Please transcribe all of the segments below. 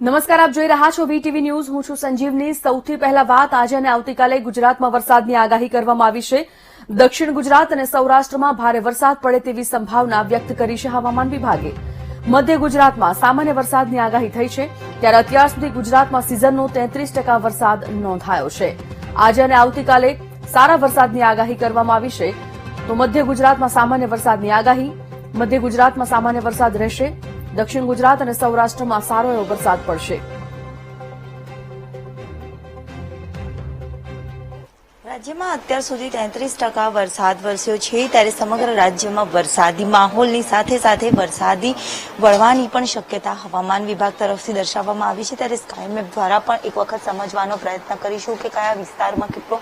નમસ્કાર, આપ જોઈ રહ્યા છો વીટીવી ન્યૂઝ. હું છું સંજીવની. સૌથી પહેલા વાત આજે અને આવતીકાલે ગુજરાતમાં વરસાદની આગાહી કરવામાં આવી છે. દક્ષિણ ગુજરાત અને સૌરાષ્ટ્રમાં ભારે વરસાદ પડે તેવી સંભાવના વ્યક્ત કરી છે હવામાન વિભાગે. મધ્ય ગુજરાતમાં સામાન્ય વરસાદની આગાહી થઈ છે, ત્યારે અત્યાર સુધી ગુજરાતમાં સિઝનનો 33% વરસાદ નોંધાયો છે. આજે અને આવતીકાલે સારા વરસાદની આગાહી કરવામાં આવી છે. તો મધ્ય ગુજરાતમાં સામાન્ય વરસાદની આગાહી. મધ્ય ગુજરાતમાં સામાન્ય વરસાદ રહેશે. દક્ષિણ ગુજરાત અને સૌરાષ્ટ્રમાં સારો એવો વરસાદ પડશે. રાજ્યમાં અત્યાર સુધી 33% વરસાદ વરસ્યો છે, ત્યારે સમગ્ર રાજ્યમાં વરસાદી માહોલની સાથે સાથે વરસાદી વળવાની પણ શક્યતા હવામાન વિભાગ તરફથી દર્શાવવામાં આવી છે. ત્યારે સ્કાયમેપ દ્વારા પણ એક વખત સમજવાનો પ્રયત્ન કરીશું કે કયા વિસ્તારમાં કેટલો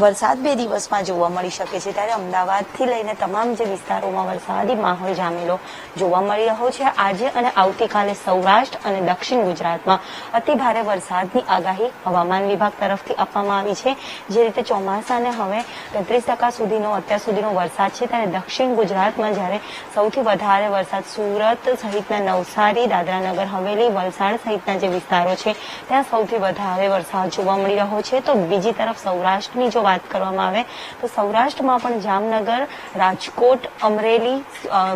વરસાદ 2 દિવસમાં જોવા મળી શકે છે. ત્યારે અમદાવાદથી લઈને તમામ જે વિસ્તારોમાં વરસાદી માહોલ જામેલો જોવા મળી રહ્યો છે. આજે અને આવતીકાલે સૌરાષ્ટ્ર અને દક્ષિણ ગુજરાતમાં અતિભારે વરસાદની આગાહી હવામાન વિભાગ તરફથી આપવામાં આવી છે. જે રીતે ચોમાસાને હવે 33% સુધીનો અત્યાર સુધીનો વરસાદ છે, ત્યારે દક્ષિણ ગુજરાતમાં જ્યારે સૌથી વધારે વરસાદ સુરત સહિતના નવસારી, દાદરાનગર હવેલી, વલસાડ સહિતના જે વિસ્તારો છે ત્યાં સૌથી વધારે વરસાદ જોવા મળી રહ્યો છે. તો બીજી તરફ સૌરાષ્ટ્રની જો વાત કરવામાં આવે તો સૌરાષ્ટ્રમાં પણ જામનગર, રાજકોટ, અમરેલી,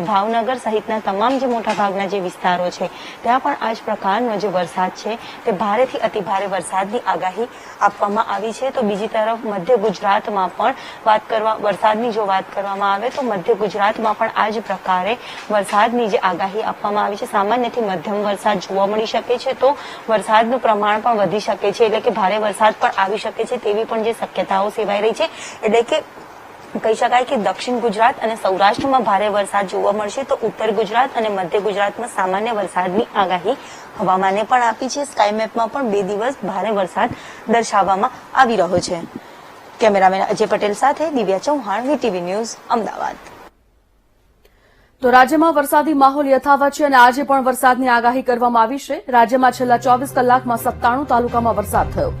ભાવનગર સહિતના તમામ જે મોટાભાગના જે વિસ્તારો છે ત્યાં પણ આ જ પ્રકારનો જે વરસાદ છે તે ભારેથી અતિભારે વરસાદની આગાહી આપવામાં આવી છે. તો બીજી તરફ મધ્ય ગુજરાતમાં પણ વરસાદની જો વાત કરવામાં આવે તો મધ્ય ગુજરાતમાં પણ આ જ પ્રકારે વરસાદની જે આગાહી આપવામાં આવી છે. સામાન્યથી મધ્યમ વરસાદ જોવા મળી શકે છે, તો વરસાદનું પ્રમાણ પણ વધી શકે છે, એટલે કે ભારે વરસાદ પણ આવી શકે છે તેવી પણ જે શક્યતાઓ સેવાઈ રહી છે. એટલે કે કહી શકાય કે દક્ષિણ ગુજરાત અને સૌરાષ્ટ્રમાં ભારે વરસાદ જોવા મળશે, તો ઉત્તર ગુજરાત અને મધ્ય ગુજરાતમાં સામાન્ય વરસાદની આગાહી હવામાને પણ આપી છે. સ્કાયમેપમાં પણ 2 દિવસ ભારે વરસાદ દર્શાવવામાં આવી રહ્યો છે. કેમેરામેન અજય પટેલ સાથે દિવ્યા ચૌહાણ, વીટીવી ન્યૂઝ, અમદાવાદ. તો રાજ્યમાં વરસાદી માહોલ યથાવત છે અને આજે પણ વરસાદની આગાહી કરવામાં આવી છે. રાજ્યમાં છેલ્લા 24 કલાકમાં 97 તાલુકામાં વરસાદ થયો.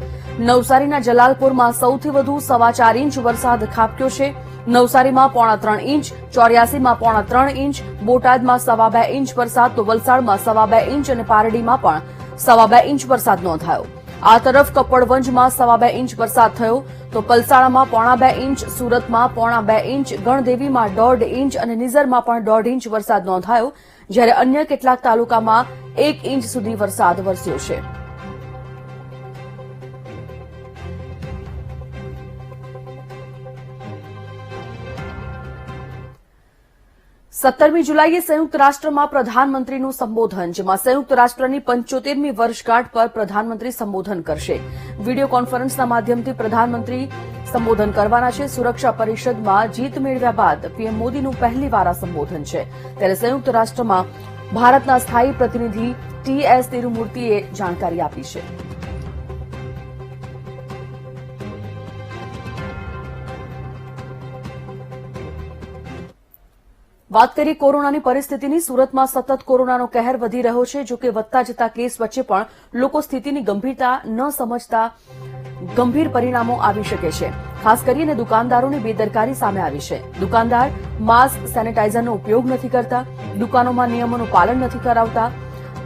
નવસારીના જલાલપુરમાં સૌથી વધુ 4.25 ઇંચ વરસાદ ખાબક્યો છે. નવસારીમાં 3.25 ઇંચ, 84માં 3.25 ઇંચ, બોટાદમાં 2.25 ઇંચ વરસાદ, તો વલસાડમાં 2.25 ઇંચ અને પારડીમાં પણ 2.25 ઇંચ વરસાદ નોંધાયો. આ તરફ કપડવંજમાં 2.25 ઇંચ વરસાદ થયો, તો પલસાણામાં 2.25 ઇંચ, સુરતમાં 2.25 ઇંચ, ગણદેવીમાં 1.5 ઇંચ અને નિઝરમાં પણ 1.5 ઇંચ વરસાદ નોંધાયો, જ્યારે અન્ય કેટલાક તાલુકામાં 1 ઇંચ સુધી વરસાદ વરસ્યો છે. સત્તરમી જુલાઈએ સંયુક્ત રાષ્ટ્રમાં પ્રધાનમંત્રીનું સંબોધન, જેમાં સંયુક્ત રાષ્ટ્રની 75મી વર્ષગાંઠ પર પ્રધાનમંત્રી સંબોધન કરશે. વીડિયો કોન્ફરન્સના માધ્યમથી પ્રધાનમંત્રી સંબોધન કરવાના છે. સુરક્ષા પરિષદમાં જીત મેળવ્યા બાદ પીએમ મોદીનું પહેલીવાર આ સંબોધન છે. ત્યારે સંયુક્ત રાષ્ટ્રમાં ભારતના સ્થાયી પ્રતિનિધિ ટીએસ તિરુમૂર્તિએ જાણકારી આપી છે. વાત કરીએ કોરોનાની પરિસ્થિતિની. સુરતમાં સતત કોરોનાનો કહેર વધી રહ્યો છે. જોકે વધતા જતા કેસ વચ્ચે પણ લોકો સ્થિતિની ગંભીરતા ન સમજતા ગંભીર પરિણામો આવી શકે છે. ખાસ કરીને દુકાનદારોની બેદરકારી સામે આવી છે. દુકાનદાર માસ્ક, સેનેટાઇઝરનો ઉપયોગ નથી કરતા, દુકાનોમાં નિયમોનું પાલન નથી કરાવતા.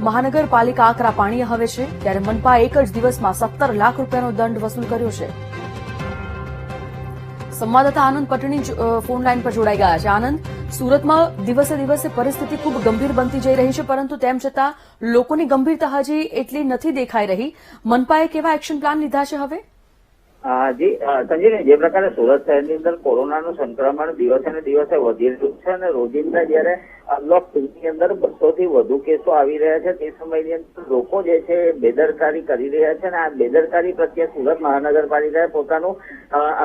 મહાનગરપાલિકા આકરા પાણીએ હવે છે, ત્યારે મનપાએ એક જ દિવસમાં 17 લાખ રૂપિયાનો દંડ વસૂલ કર્યો છે. સંવાદદાતા આનંદ પટણી ફોન લાઈન પર જોડાઈ ગયા છે. આનંદ, સુરતમાં દિવસે દિવસે પરિસ્થિતિ ખૂબ ગંભીર બનતી જઈ રહી છે, પરંતુ તેમ છતાં લોકોની ગંભીરતા હજી એટલી નથી દેખાઈ રહી. મનપાએ કેવા એક્શન પ્લાન લીધા છે હવે? જી સંજીવની, જે પ્રકારે સુરત શહેરની અંદર કોરોનાનું સંક્રમણ દિવસે ને દિવસે વધી રહ્યું છે અને રોજિંદા જયારે અનલોક 2 ની અંદર 200 થી વધુ કેસો આવી રહ્યા છે, તે સમયની અંદર લોકો જે છે બેદરકારી કરી રહ્યા છે અને આ બેદરકારી પ્રત્યે સુરત મહાનગરપાલિકાએ પોતાનું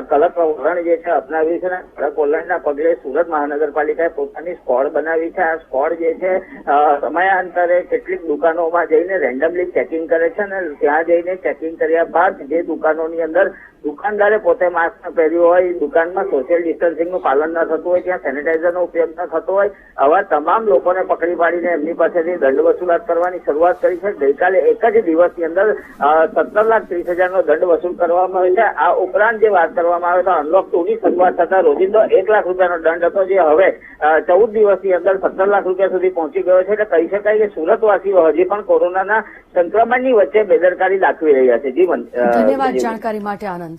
કડક વલણ જે છે અપનાવ્યું છે. અને કડક વલણના પગલે સુરત મહાનગરપાલિકાએ પોતાની સ્કોડ બનાવી છે. આ સ્કોડ જે છે સમયાંતરે કેટલીક દુકાનોમાં જઈને રેન્ડમલી ચેકિંગ કરે છે અને ત્યાં જઈને ચેકિંગ કર્યા બાદ જે દુકાનોની અંદર દુકાનદારે પોતે માસ્ક ન પહેર્યું હોય, દુકાનમાં સોશિયલ ડિસ્ટન્સિંગનું પાલન ન થતું હોય, ત્યાં સેનિટાઈઝરનો ઉપયોગ ન થતો હોય, આવા તમામ લોકોને પકડી પાડીને એમની પાસેથી દંડ વસૂલાત કરવાની શરૂઆત કરી છે. ગઈકાલે એક જ દિવસની અંદર 17,30,000 દંડ વસૂલ કરવામાં આવ્યો છે. આ ઉપરાંત જે વાત કરવામાં આવે તો અનલોક 2 ની શરૂઆત થતા રોજિંદો 1 લાખ રૂપિયાનો દંડ હતો, જે હવે 14 દિવસની અંદર 17 લાખ રૂપિયા સુધી પહોંચી ગયો છે. એટલે કહી શકાય કે સુરતવાસીઓ હજી પણ કોરોનાના સંક્રમણની વચ્ચે બેદરકારી દાખવી રહ્યા છે. જીવન, ધન્યવાદ જાણકારી માટે આનંદ.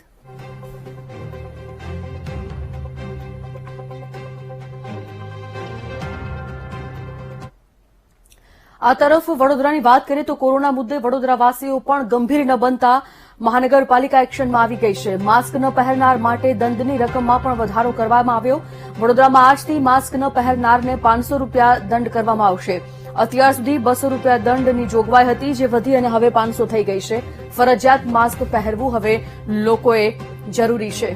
આ તરફ વડોદરાની વાત કરીએ તો કોરોના મુદ્દે વડોદરાવાસીઓ પણ ગંભીર ન બનતા મહાનગરપાલિકા એક્શનમાં આવી ગઈ છે. માસ્ક ન પહેરનાર માટે દંડની રકમમાં પણ વધારો કરવામાં આવ્યો. વડોદરામાં આજથી માસ્ક ન પહેરનારને 500 રૂપિયા દંડ કરવામાં આવશે. અત્યાર સુધી 200 રૂપિયા દંડની જોગવાઈ હતી, જે વધી અને હવે 500 થઈ ગઈ છે. ફરજિયાત માસ્ક પહેરવું હવે લોકોએ જરૂરી છે.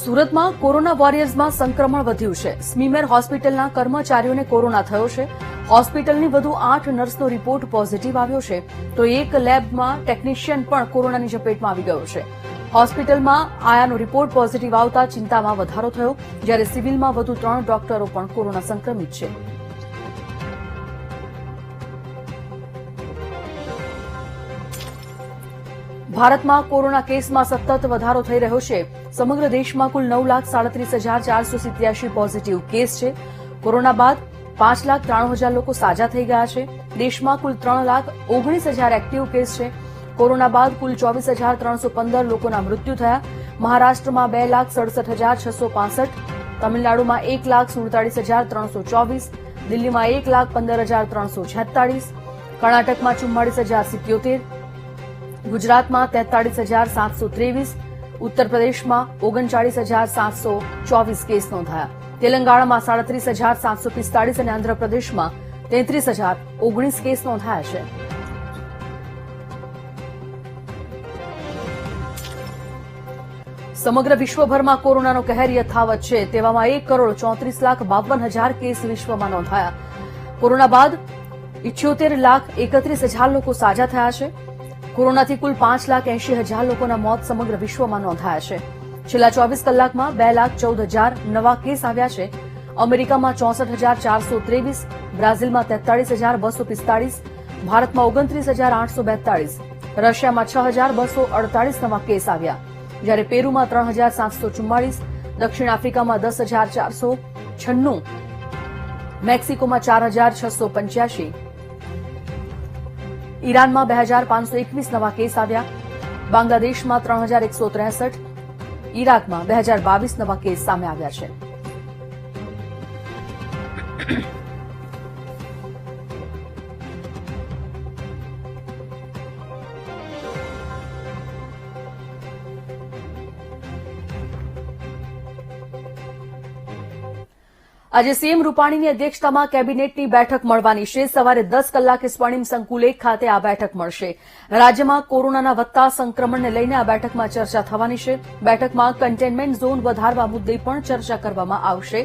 સુરતમાં કોરોના વોરિયર્સમાં સંક્રમણ વધ્યું છે. સ્મીમેર હોસ્પિટલના કર્મચારીઓને કોરોના થયો છે. હોસ્પિટલની વધુ 8 નર્સનો રિપોર્ટ પોઝિટિવ આવ્યો છે, તો એક લેબમાં ટેકનિશિયન પણ કોરોનાની ઝપેટમાં આવી ગયો છે. હોસ્પિટલમાં આયાનો રિપોર્ટ પોઝિટિવ આવતા ચિંતામાં વધારો થયો, જ્યારે સિવિલમાં વધુ 3 ડોક્ટરો પણ કોરોના સંક્રમિત છે. ભારતમાં કોરોના કેસમાં સતત વધારો થઈ રહ્યો છે. સમગ્ર દેશમાં કુલ 9,37,487 પોઝિટિવ કેસ છે. કોરોના બાદ 5,93,000 લોકો સાજા થઈ ગયા છે. દેશમાં કુલ 3,19,000 એક્ટિવ કેસ છે. કોરોના બાદ કુલ 24,315 લોકોના મૃત્યુ થયા. મહારાષ્ટ્રમાં 2,67,665, તમિલનાડુમાં 1,47,324, દિલ્હીમાં 1,15,346, કર્ણાટકમાં 44,077, ગુજરાતમાં 43,723, ઉત્તર પ્રદેશમાં 39,724 કેસ નોંધાયા. તેલંગાણામાં 37,745 અને આંધ્રપ્રદેશમાં 33,019 કેસ નોંધાયા છે. સમગ્ર વિશ્વભરમાં કોરોનાનો કહેર યથાવત છે. તેવામાં 1,34,52,000 કેસ વિશ્વમાં નોંધાયા. કોરોના બાદ 78,31,000 લોકો સાજા થયા છે. કોરોનાથી કુલ 5,80,000 લોકોના મોત સમગ્ર વિશ્વમાં નોંધાયા છે. છેલ્લા 24 કલાકમાં 2,14,000 નવા કેસ આવ્યા છે. અમેરિકામાં 64,423, બ્રાઝિલમાં 43,245, ભારતમાં 29,842, રશિયામાં 6,248 નવા કેસ આવ્યા, જ્યારે પેરુમાં 3,744, દક્ષિણ આફ્રિકામાં 10,496, મેક્સિકોમાં 4,685, ઈરાનમાં 2,521 નવા કેસ આવ્યા, બાંગ્લાદેશમાં 3,163, ઈરાકમાં 2,022 નવા કેસ સામે આવ્યા છે. આજે સીએમ રૂપાણીની અધ્યક્ષતામાં કેબિનેટની બેઠક મળવાની છે. સવારે 10 કલાકે સ્વર્ણિમ સંકુલ 1 ખાતે આ બેઠક મળશે. રાજ્યમાં કોરોનાના વધતા સંક્રમણને લઈને આ બેઠકમાં ચર્ચા થવાની છે. બેઠકમાં કન્ટેનમેન્ટ ઝોન વધારવા મુદ્દે પણ ચર્ચા કરવામાં આવશે.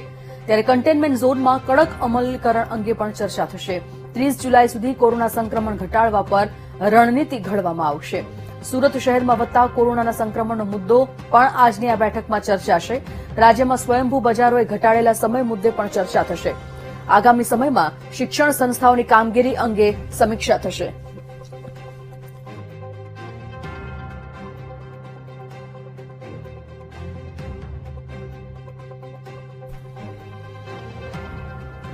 ત્યારે કન્ટેનમેન્ટ ઝોનમાં કડક અમલીકરણ અંગે પણ ચર્ચા થશે. 30 જુલાઈ સુધી કોરોના સંક્રમણ ઘટાડવા પર રણનીતિ ઘડવામાં આવશે. સુરત શહેરમાં વધતા કોરોનાના સંક્રમણનો મુદ્દો પણ આજની આ બેઠકમાં ચર્ચાશે. રાજ્યમાં સ્વયંભૂ બજારોએ ઘટાડેલા સમય મુદ્દે પણ ચર્ચા થશે. આગામી સમયમાં શિક્ષણ સંસ્થાઓની કામગીરી અંગે સમીક્ષા થશે.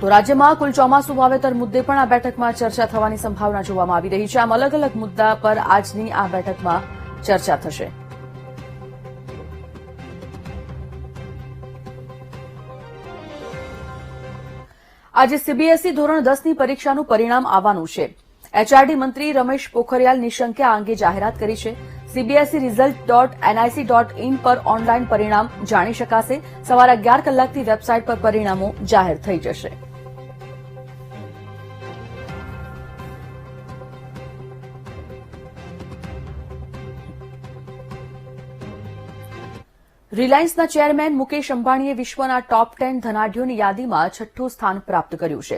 તો રાજ્યમાં કુલ ચોમાસુ વાવેતર મુદ્દે પણ આ બેઠકમાં ચર્ચા થવાની સંભાવના જોવામાં આવી રહી છે. આમ અલગ અલગ મુદ્દા પર આજની આ બેઠકમાં ચર્ચા થશે. આજે સીબીએસઈ ધોરણ 10ની પરીક્ષાનું પરિણામ આવવાનું છે. એચઆરડી મંત્રી રમેશ પોખરિયાલ નિશંકે આ અંગે જાહેરાત કરી છે. સીબીએસઈ result.nic.in પર ઓનલાઈન પરિણામ જાણી શકાશે. સવારે 11 કલાકથી વેબસાઇટ પર પરિણામો જાહેર થઈ જશે. રિલાયન્સના ચેરમેન મુકેશ અંબાણીએ વિશ્વના ટોપ 10 ધનાઢ્યોની યાદીમાં છઠ્ઠું સ્થાન પ્રાપ્ત કર્યું છે.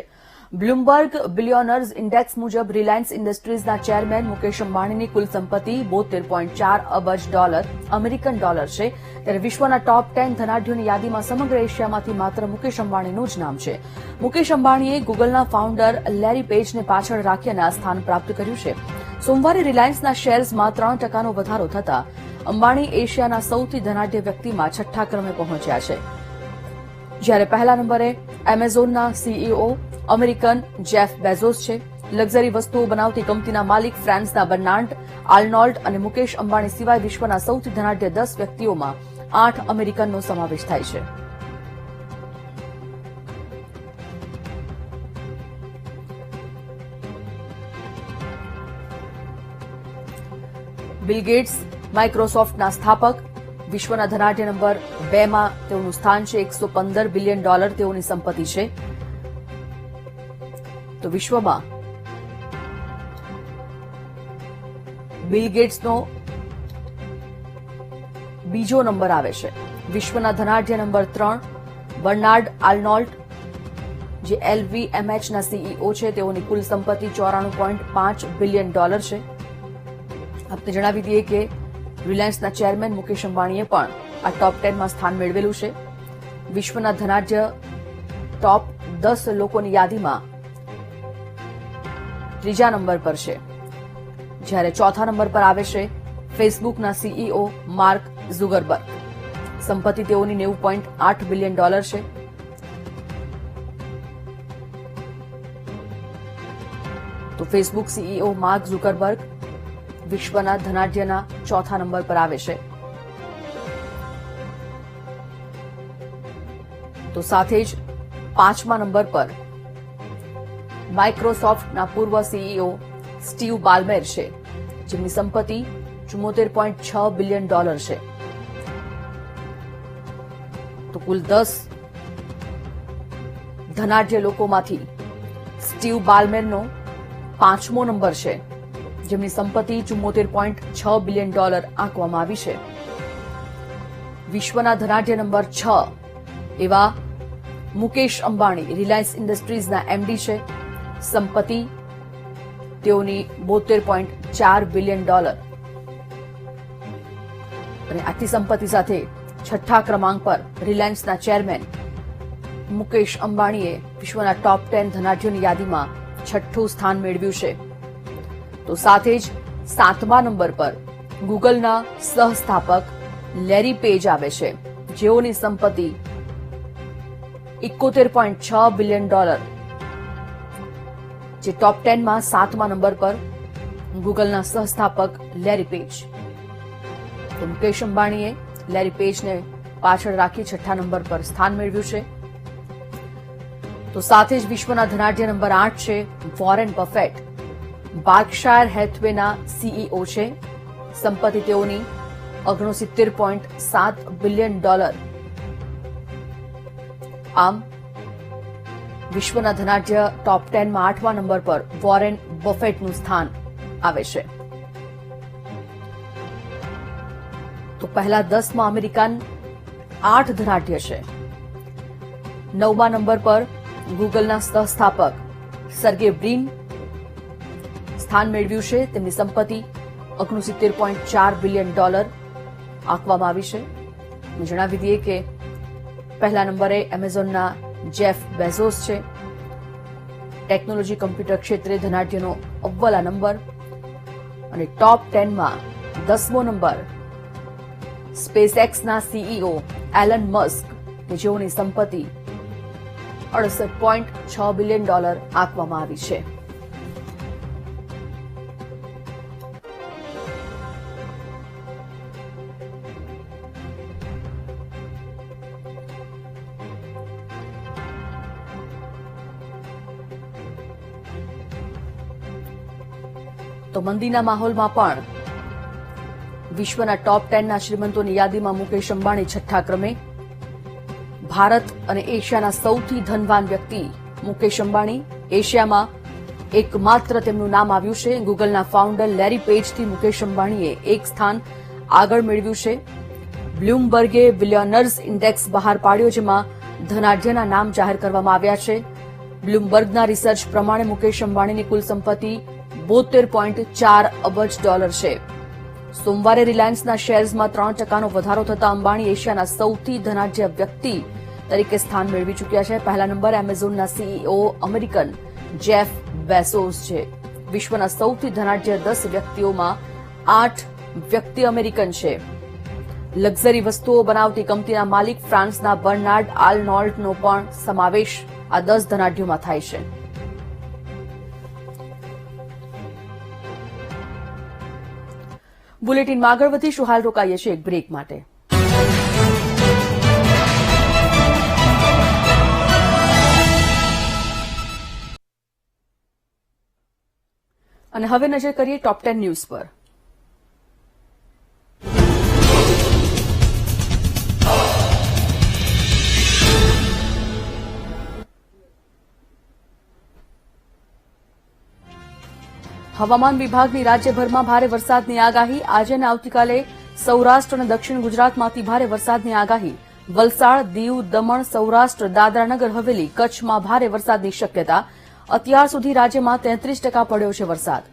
બ્લુમબર્ગ બિલિયોનર્સ ઇન્ડેક્સ મુજબ રિલાયન્સ ઇન્ડસ્ટ્રીઝના ચેરમેન મુકેશ અંબાણીની કુલ સંપત્તિ $72.4 અબજ અમેરિકન ડોલર છે. ત્યારે વિશ્વના ટોપ 10 ધનાઢ્યોની યાદીમાં સમગ્ર એશિયામાંથી માત્ર મુકેશ અંબાણીનું જ નામ છે. મુકેશ અંબાણીએ ગૂગલના ફાઉન્ડર લેરી પેજને પાછળ રાખી અને આ સ્થાન પ્રાપ્ત કર્યું છે. સોમવારે રિલાયન્સના શેર્સમાં 3% વધારો થતા અંબાણી એશિયાના સૌથી ધનાઢ્ય વ્યક્તિમાં છઠ્ઠા ક્રમે પહોંચ્યા છે. જ્યારે પહેલા નંબરે એમેઝોનના સીઈઓ અમેરિકન જેફ બેઝોસ છે. લક્ઝરી વસ્તુઓ બનાવતી કંપનીના માલિક ફ્રાન્સના બર્નાર્ડ આર્નોલ્ડ અને મુકેશ અંબાણી સિવાય વિશ્વના સૌથી ધનાઢ્ય 10 વ્યક્તિઓમાં 8 અમેરિકનનો સમાવેશ થાય છે. બિલ ગેટ્સ માઇક્રોસોફ્ટના સ્થાપક વિશ્વના ધનાઢ્ય નંબર 2 માં તેઓનું સ્થાન છે. $115 બિલિયન તેઓની સંપત્તિ છે. તો વિશ્વમાં બિલ ગેટ્સનો બીજો નંબર આવે છે. વિશ્વના ધનાઢ્ય નંબર 3 બર્નાર્ડ આર્નોલ્ડ જે LVMHના સીઈઓ છે. તેઓની કુલ સંપત્તિ $94.5 બિલિયન છે. આપને જણાવી દઈએ કે રિલાયન્સના ચેરમેન મુકેશ અંબાણીએ પણ આ ટોપ 10 માં સ્થાન મેળવેલું છે. વિશ્વના ધનાઢ્ય ટોપ 10 લોકોની યાદીમાં ત્રીજા નંબર પર છે. જ્યારે ચોથા નંબર પર આવે છે ફેસબુકના સીઈઓ માર્ક ઝુકરબર્ગ. સંપત્તિ તેઓની $90.8 બિલિયન છે. તો ફેસબુક સીઈઓ માર્ક ઝુકરબર્ગ વિશ્વના ધનાઢ્યના ચોથા નંબર પર આવે છે. તો સાથે જ પાંચમા નંબર પર માઇક્રોસોફ્ટના પૂર્વ સીઈઓ સ્ટીવ બાલ્મેર છે, જેમની સંપત્તિ $74.6 બિલિયન છે. તો કુલ 10 ધનાઢ્ય લોકોમાંથી સ્ટીવ બાલ્મેરનો પાંચમો નંબર છે, જેમની સંપત્તિ $74.6 બિલિયન આંકવામાં આવી છે. વિશ્વના ધનાઢ્ય નંબર 6 એવા મુકેશ અંબાણી રિલાયન્સ ઇન્ડસ્ટ્રીઝના એમડી છે. સંપત્તિ તેઓની $72.4 બિલિયન. અને આટલી સંપત્તિ સાથે છઠ્ઠા ક્રમાંક પર રિલાયન્સના ચેરમેન મુકેશ અંબાણીએ વિશ્વના ટોપ 10 ધનાઢ્યોની યાદીમાં છઠ્ઠું સ્થાન મેળવ્યું છે. તો સાથે જ 7મા નંબર પર ગૂગલના સહસ્થાપક લેરી પેજ આવે છે, જેઓની સંપત્તિ $71.6 બિલિયન. જે ટોપ 10 માં 7મા નંબર પર ગૂગલના સહસ્થાપક લેરી પેજ. તો મુકેશ અંબાણીએ લેરી પેજને પાછળ રાખી છઠ્ઠા નંબર પર સ્થાન મેળવ્યું છે. તો સાથે જ વિશ્વના ધનાઢ્ય નંબર 8 છે વોરેન બફેટ. બાર્કશાયર હેથવેના સીઈઓ છે. સંપત્તિ તેઓની $69.7 બિલિયન. આમ વિશ્વના ધનાઢ્ય ટોપ 10 માં 8મા નંબર પર વોરેન બફેટનું સ્થાન આવે છે. તો પહેલા 10 માં અમેરિકન 8 ધનાઢ્ય છે. 9મા નંબર પર ગૂગલના સહસ્થાપક સર્ગે બ્રિન સ્થાન મેળવ્યું છે. તેમની સંપત્તિ $69.4 બિલિયન આંકવામાં આવી છે. જણાવી દઈએ કે પહેલા નંબરે એમેઝોનના જેફ બેઝોસ છે. ટેકનોલોજી કમ્પ્યુટર ક્ષેત્રે ધનાઢ્યનો અવ્વલ નંબર. અને ટોપ 10 માં 10મો નંબર સ્પેસએક્સના સીઈઓ એલન મસ્ક, કે જેઓની સંપત્તિ $68.6 બિલિયન આંકવામાં આવી છે. તો મંદીના માહોલમાં પણ વિશ્વના ટોપ 10ના શ્રીમંતોની યાદીમાં મુકેશ અંબાણી છઠ્ઠા ક્રમે. ભારત અને એશિયાના સૌથી ધનવાન વ્યક્તિ મુકેશ અંબાણી. એશિયામાં એકમાત્ર તેમનું નામ આવ્યું છે. ગૂગલના ફાઉન્ડર લેરી પેજથી મુકેશ અંબાણીએ એક સ્થાન આગળ મેળવ્યું છે. બ્લૂમબર્ગે બિલિયનર્સ ઇન્ડેક્સ બહાર પાડ્યો, જેમાં ધનાઢ્યના નામ જાહેર કરવામાં આવ્યા છે. બ્લૂમબર્ગના રિસર્ચ પ્રમાણે મુકેશ અંબાણીની કુલ સંપત્તિ $72.4 અબજ છે. સોમવારે રિલાયન્સના શેર્સમાં 3% વધારો થતા અંબાણી એશિયાના સૌથી ધનાઢ્ય વ્યક્તિ તરીકે સ્થાન મેળવી ચૂક્યા છે. પહેલા નંબરે એમેઝોનના સીઈઓ અમેરિકન જેફ બેઝોસ છે. વિશ્વના સૌથી ધનાઢ્ય 10 વ્યક્તિઓમાં 8 વ્યક્તિ અમેરિકન છે. લક્ઝરી વસ્તુઓ બનાવતી કંપનીના માલિક ફ્રાન્સના બર્નાર્ડ આર્નોલ્ટનો પણ સમાવેશ આ 10 ધનાઢ્યોમાં થાય છે. બુલેટિનમાં આગળ વધીશું. હાલ રોકાઈએ છીએ એક બ્રેક માટે. અને હવે નજર કરીએ ટોપ 10 ન્યૂઝ પર. હવામાન વિભાગની રાજ્યભરમાં ભારે વરસાદની આગાહી. આજે અને આવતીકાલે સૌરાષ્ટ્ર અને દક્ષિણ ગુજરાતમાંથી ભારે વરસાદની આગાહી. વલસાડ, દીવ, દમણ, સૌરાષ્ટ્ર, દાદરાનગર હવેલી, કચ્છમાં ભારે વરસાદની શક્યતા. અત્યાર સુધી રાજ્યમાં 33% પડ્યો છે વરસાદ.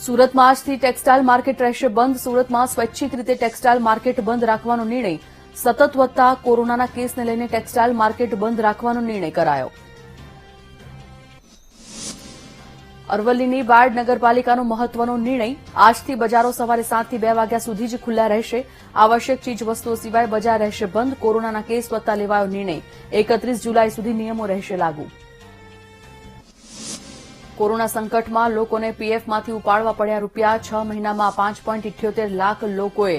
સુરતમાં આજથી ટેક્સટાઇલ માર્કેટ રહેશે બંધ. સુરતમાં સ્વૈચ્છિક રીતે ટેક્સટાઇલ માર્કેટ બંધ રાખવાનો નિર્ણય. સતત વધતા કોરોનાના કેસને લઈને ટેક્સટાઇલ માર્કેટ બંધ રાખવાનો નિર્ણય કરાયો. અરવલ્લીની બાયડ નગરપાલિકાનો મહત્વનો નિર્ણય. આજથી બજારો સવારે 7 થી 2 વાગ્યા સુધી જ ખુલ્લા રહેશે. આવશ્યક ચીજવસ્તુઓ સિવાય બજાર રહેશે બંધ. કોરોનાના કેસ વધતા લેવાયો નિર્ણય. 31 જુલાઈ સુધી નિયમો રહેશે લાગુ. કોરોના સંકટમાં લોકોને પીએફમાંથી ઉપાડવા પડ્યા રૂપિયા. 6 મહિનામાં 5.78 લાખ લોકોએ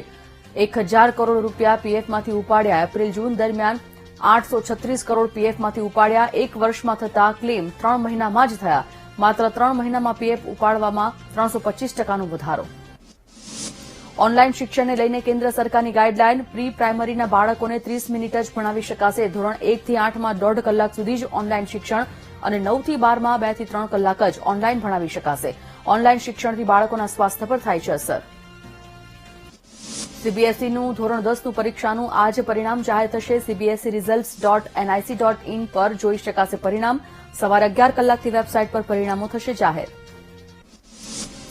1000 કરોડ રૂપિયા પીએફમાંથી ઉપાડ્યા. એપ્રિલ જૂન દરમિયાન 836 કરોડ પીએફમાંથી ઉપાડ્યા. એક વર્ષમાં થતા ક્લેમ 3 મહિનામાં જ થયા. માત્ર 3 મહિનામાં પીએફ ઉપાડવામાં 325%નો વધારો. ઓનલાઈન શિક્ષણને લઈને કેન્દ્ર સરકારની ગાઈડલાઈન. પ્રી પ્રાઇમરીના બાળકોને 30 મિનિટ જ ભણાવી શકાશે. ધોરણ 1 થી 8માં 1.5 કલાક સુધી જ ઓનલાઈન શિક્ષણ અને 9 થી 12માં 2 થી 3 કલાક જ ઓનલાઈન ભણાવી શકાશે. ઓનલાઈન શિક્ષણથી બાળકોના સ્વાસ્થ્ય પર થાય છે અસર. સીબીએસઈનું ધોરણ 10નું પરીક્ષાનું આજે પરિણામ જાહેર થશે. સીબીએસઈ results.nic.in પર જોઈ શકાશે પરિણામ. સવારે 11 કલાકથી વેબસાઇટ પર પરિણામો થશે જાહેર.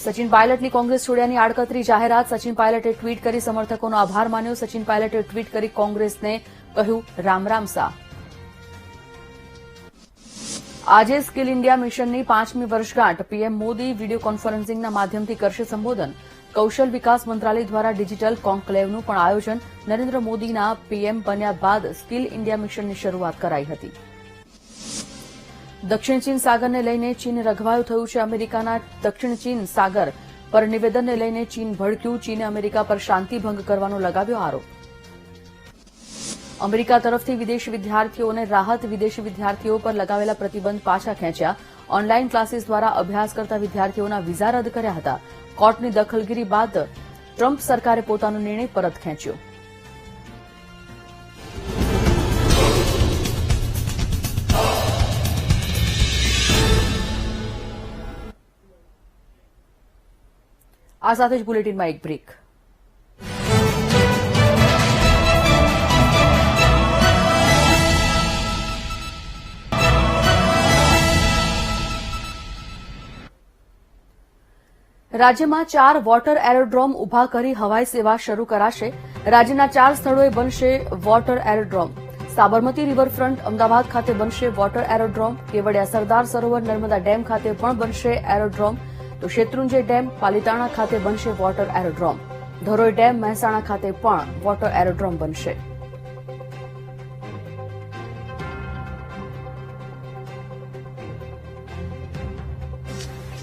સચિન પાયલટની કોંગ્રેસ છોડ્યાની આડકતરી જાહેરાત. સચિન પાયલટે ટ્વીટ કરી સમર્થકોનો આભાર માન્યો. સચિન પાયલટે ટ્વીટ કરી કોંગ્રેસને કહ્યું રામ રામ સા. આજે સ્કિલ ઇન્ડિયા મિશનની 5મી વર્ષગાંઠ. પીએમ મોદી વીડિયો કોન્ફરન્સિંગના માધ્યમથી કરશે સંબોધન. કૌશલ વિકાસ મંત્રાલય દ્વારા ડિજિટલ કોન્કલેવનું પણ આયોજન. નરેન્દ્ર મોદીના પીએમ બન્યા બાદ સ્કિલ ઇન્ડિયા મિશનની શરૂઆત કરાઈ હતી. દક્ષિણ ચીન સાગરને લઈને ચીન રઘવાયું થયું છે. અમેરિકાના દક્ષિણ ચીન સાગર પર નિવેદનને લઈને ચીન ભડક્યું. ચીને અમેરિકા પર શાંતિભંગ કરવાનો લગાવ્યો આરોપ. અમેરિકા તરફથી વિદેશી વિદ્યાર્થીઓને રાહત. વિદેશી વિદ્યાર્થીઓ પર લગાવેલા પ્રતિબંધ પાછા ખેંચ્યા. ઓનલાઈન ક્લાસીસ દ્વારા અભ્યાસ કરતા વિદ્યાર્થીઓના વિઝા રદ કર્યા હતા. કોર્ટની દખલગીરી બાદ ટ્રમ્પ સરકારે પોતાનો નિર્ણય પરત ખેંચ્યો. આ સાથે જ બુલેટિનમાં એક બ્રેક. રાજ્યમાં 4 વોટર એરોડ્રોમ ઉભા કરી હવાઈ સેવા શરૂ કરાશે. રાજ્યના 4 સ્થળોએ બનશે water aerodrome. Sabarmati riverfront Ahmedabad ખાતે બનશે water aerodrome. Kevadia Sardar Sarovar Narmada dam ખાતે પણ બનશે એરોડ્રોમ. તો શેત્રુંજય ડેમ પાલીતાણા ખાતે બનશે water aerodrome. Dharoi dam Mehsana ખાતે પણ વોટર એરોડ્રોમ બનશે.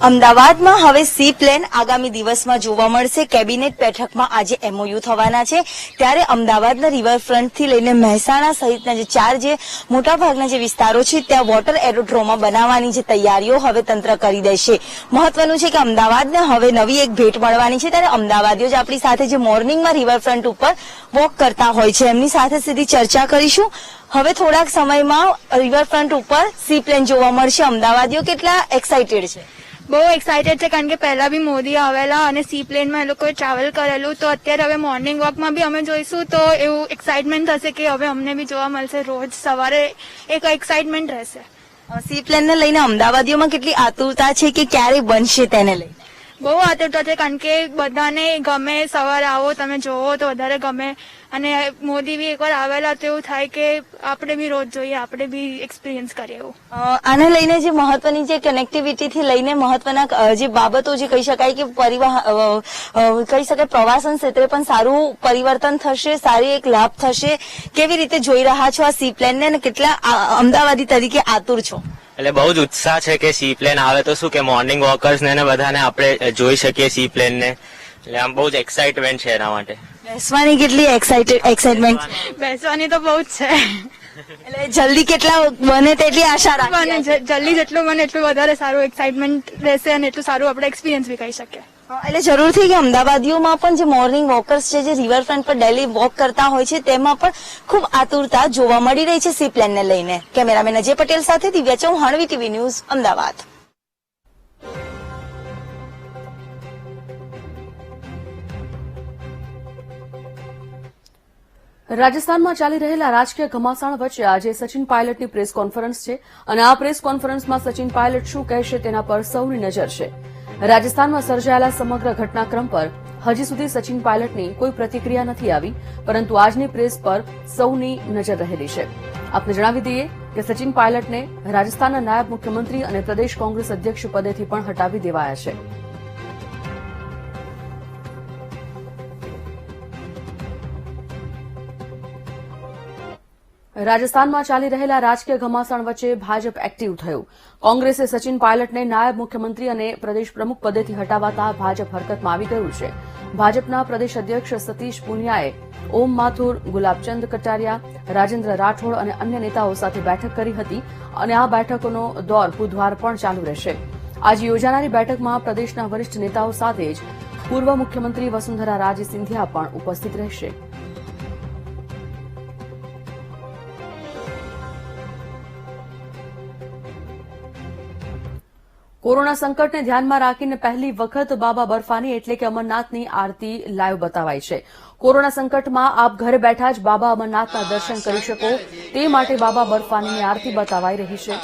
અમદાવાદમાં હવે સી પ્લેન આગામી દિવસમાં જોવા મળશે. કેબિનેટ બેઠકમાં આજે એમઓયુ થવાના છે. ત્યારે અમદાવાદના રિવરફ્રન્ટથી લઈને મહેસાણા સહિતના જે 4 જે મોટાભાગના જે વિસ્તારો છે ત્યાં વોટર એરોડ્રોમમાં બનાવવાની જે તૈયારીઓ હવે તંત્ર કરી દેશે. મહત્વનું છે કે અમદાવાદને હવે નવી એક ભેટ મળવાની છે. ત્યારે અમદાવાદીઓ જ આપણી સાથે જે મોર્નિંગમાં રિવરફ્રન્ટ ઉપર વોક કરતા હોય છે એમની સાથે સીધી ચર્ચા કરીશું. હવે થોડાક સમયમાં રિવરફ્રન્ટ ઉપર સી પ્લેન જોવા મળશે. અમદાવાદીઓ કેટલા એક્સાઇટેડ છે? બહુ એક્સાઇટેડ છે કારણ કે પહેલા બી મોદી આવેલા અને સી પ્લેનમાં એ લોકોએ ટ્રાવેલ કરેલું, તો અત્યારે હવે મોર્નિંગ વોકમાં બી અમે જોઈશું તો એવું એક્સાઇટમેન્ટ થશે કે હવે અમને બી જોવા મળશે રોજ સવારે, એક એક્સાઇટમેન્ટ રહેશે. સી પ્લેનને લઈને અમદાવાદીઓમાં કેટલી આતુરતા છે કે ક્યારે બનશે તેને લઈને? બહુ આતુરતા છે કારણ કે બધાને ગમે, સવારે આવો તમે જોવો તો વધારે ગમે, અને મોદી બી એકવાર આવેલા તો એવું થાય કે આપણે બી રોજ જોઈએ, આપણે બી એક્સપિરિયન્સ કરીએ એવું. આને લઈને જે મહત્વની જે કનેક્ટિવિટીથી લઈને મહત્વના જે બાબતો જે કહી શકાય કે કહી શકાય પ્રવાસન ક્ષેત્રે પણ સારું પરિવર્તન થશે, સારી એક લાભ થશે. કેવી રીતે જોઈ રહ્યા છો આ સી પ્લેનને અને કેટલા અમદાવાદી તરીકે આતુર છો? એટલે બહુ જ ઉત્સાહ છે કે સી પ્લેન આવે તો શું કે મોર્નિંગ વોકર્સ ને બધાને આપણે જોઈ શકીએ સી પ્લેન ને, એટલે આમ બહુ જ એક્સાઇટમેન્ટ છે એના માટે. બેસવાની કેટલી એક્સાઇટમેન્ટ? બેસવાની તો બહુ જ છે, એટલે જલ્દી કેટલા બને તેટલી આશા રાખીએ. જલ્દી જેટલું બને એટલું વધારે સારું એક્સાઇટમેન્ટ રહેશે અને એટલું સારું આપણે એક્સપિરિયન્સ બી કરી શકીએ. એટલે જરૂરથી કે અમદાવાદીઓમાં પણ જે મોર્નિંગ વોકર્સ છે, જે રિવરફ્રન્ટ પર ડેલી વોક કરતા હોય છે, તેમાં પણ ખૂબ આતુરતા જોવા મળી રહી છે સી પ્લેનને લઈને. કેમેરામેન અજય પટેલ સાથે દિવ્યા ચૌહાણ, વીટીવી ન્યૂઝ, અમદાવાદ. રાજસ્થાનમાં ચાલી રહેલા રાજકીય ઘમાસાણ વચ્ચે આજે સચિન પાયલટની પ્રેસ કોન્ફરન્સ છે અને આ પ્રેસ કોન્ફરન્સમાં સચિન પાયલટ શું કહેશે તેના પર સૌની નજર છે. રાજસ્થાનમાં સર્જાયેલા સમગ્ર ઘટનાક્રમ પર હજી સુધી સચિન પાયલટની કોઈ પ્રતિક્રિયા નથી આવી, પરંતુ આજની પ્રેસ પર સૌની નજર રહેલી છે. આપને જણાવી દઈએ કે સચિન પાયલટને રાજસ્થાનના નાયબ મુખ્યમંત્રી અને પ્રદેશ કોંગ્રેસ અધ્યક્ષ પદેથી પણ હટાવી દેવાયા છે. રાજસ્થાનમાં ચાલી રહેલા રાજકીય ઘમાસાણ વચ્ચે ભાજપ એક્ટિવ થયું. કોંગ્રેસે સચિન પાયલટને નાયબ મુખ્યમંત્રી અને પ્રદેશ પ્રમુખ પદેથી હટાવાતા ભાજપ હરકતમાં આવી ગયું છે. ભાજપના પ્રદેશ અધ્યક્ષ સતીશ પુનિયાએ ઓમ માથુર, ગુલાબચંદ કટારિયા, રાજેન્દ્ર રાઠોડ અને અન્ય નેતાઓ સાથે બેઠક કરી હતી અને આ બેઠકોનો દોર બુધવાર પણ ચાલુ રહેશે. આજે યોજાનારી બેઠકમાં પ્રદેશના વરિષ્ઠ નેતાઓ સાથે જ પૂર્વ મુખ્યમંત્રી વસુંધરા રાજે સિંધિયા પણ ઉપસ્થિત રહેશે. કોરોના સંકટને ધ્યાનમાં રાખીને પહેલી વખત બાબા બર્ફાની એટલે કે અમરનાથની આરતી લાઈવ બતાવાઈ છે. કોરોના સંકટમાં આપ ઘરે બેઠા જ બાબા અમરનાથના દર્શન કરી શકો તે માટે બાબા બર્ફાનીની આરતી બતાવાઈ રહી છે.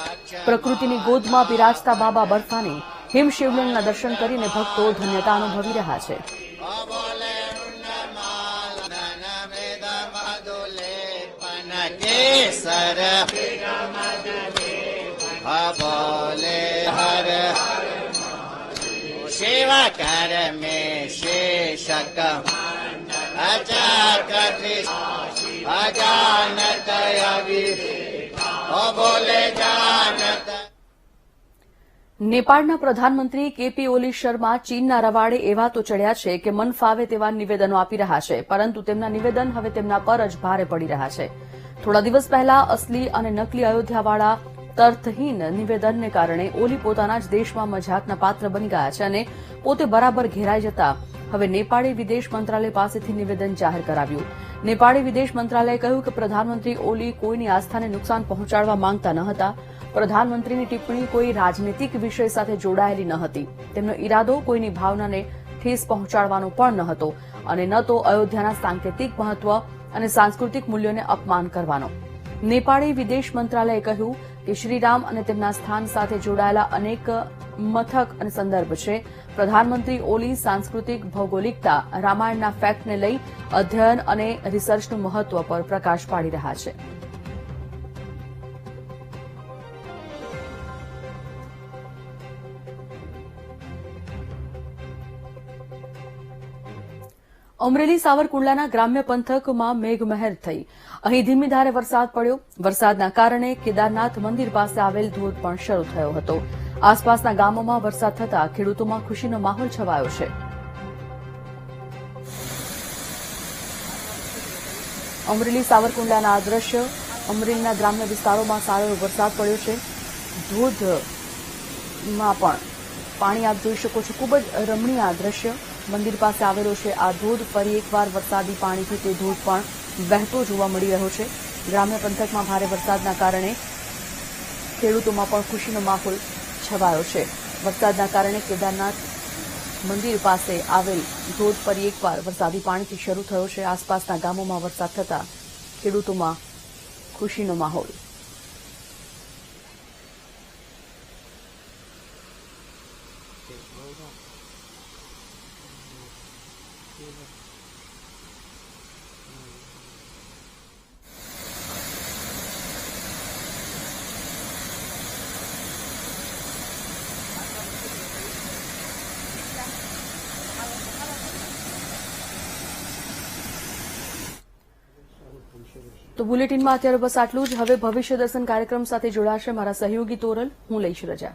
પ્રકૃતિની ગોદમાં બિરાજતા બાબા બર્ફાની હિમ શિવલિંગના દર્શન કરીને ભક્તો ધન્યતા અનુભવી રહ્યા છે. સેવા કર મે શેષક અજાનત બોલે જાનત. નેપાળના પ્રધાનમંત્રી કેપી ઓલી શર્મા ચીનના રવાડે એવા તો ચડ્યા છે કે મન ફાવે તેવા નિવેદનો આપી રહ્યા છે, પરંતુ તેમના નિવેદન હવે તેમના પર જ ભારે પડી રહ્યા છે. થોડા દિવસ પહેલા અસલી અને નકલી અયોધ્યાવાળા તર્થહીન નિવેદનને કારણે ઓલી પોતાના જ દેશમાં મજાકના પાત્ર બની ગયા છે અને પોતે બરાબર ઘેરાઈ જતા હવે નેપાળી વિદેશ મંત્રાલય પાસેથી નિવેદન જાહેર કરાવ્યું. નેપાળી વિદેશ મંત્રાલયે કહ્યું કે પ્રધાનમંત્રી ઓલી કોઈની આસ્થાને નુકસાન પહોંચાડવા માંગતા ન હતા. પ્રધાનમંત્રીની ટિપ્પણી કોઈ રાજનીતિક વિષય સાથે જોડાયેલી ન હતી. તેમનો ઈરાદો કોઈની ભાવનાને ઠેસ પહોંચાડવાનો પણ ન હતો અને ન તો અયોધ્યાના સાંકેતિક મહત્વ અને સાંસ્કૃતિક મૂલ્યોને અપમાન કરવાનો. નેપાળી વિદેશ મંત્રાલયે કહ્યું કે શ્રીરામ અને તેમના સ્થાન સાથે જોડાયેલા અનેક મથક અને સંદર્ભ છે. પ્રધાનમંત્રી ઓલી સાંસ્કૃતિક ભૌગોલિકતા, રામાયણના ફેક્ટને લઈ અધ્યયન અને રિસર્ચનું મહત્વ પર પ્રકાશ પાડી રહ્યા છે. અમરેલી સાવરકુંડલાના ગ્રામ્ય પંથકમાં મેઘમહેર થઈ. અહીં ધીમી ધારે વરસાદ પડ્યો. વરસાદના કારણે કેદારનાથ મંદિર પાસે આવેલ ધોધ પણ શરૂ થયો હતો. આસપાસના ગામોમાં વરસાદ થતા ખેડૂતોમાં ખુશીનો માહોલ છવાયો છે. અમરેલી સાવરકુંડલાના આ દ્રશ્ય. અમરેલીના ગ્રામ્ય વિસ્તારોમાં સારો એવો વરસાદ પડ્યો છે. ધોધમાં પણ પાણી આપ જોઈ શકો છો. ખૂબ જ રમણીય આ દ્રશ્ય. મંદિર પાસે આવેલો છે આ ધોધ. ફરી એકવાર વરસાદી પાણીથી તે ધોધ પણ વહેતો જોવા મળી રહ્યો છે. ગ્રામ્ય પંથકમાં ભારે વરસાદના કારણે ખેડૂતોમાં પણ ખુશીનો માહોલ છવાયો છે. વરસાદના કારણે કેદારનાથ મંદિર પાસે આવેલ ધોધ ફરી એકવાર વરસાદી પાણીથી શરૂ થયો છે. આસપાસના ગામોમાં વરસાદ થતા ખેડૂતોમાં ખુશીનો માહોલ. તો બુલેટિનમાં અત્યારે બસ આટલું જ. હવે ભવિષ્ય દર્શન કાર્યક્રમ સાથે જોડાશે મારા સહયોગી તોરલ. હું લઈશ રજા.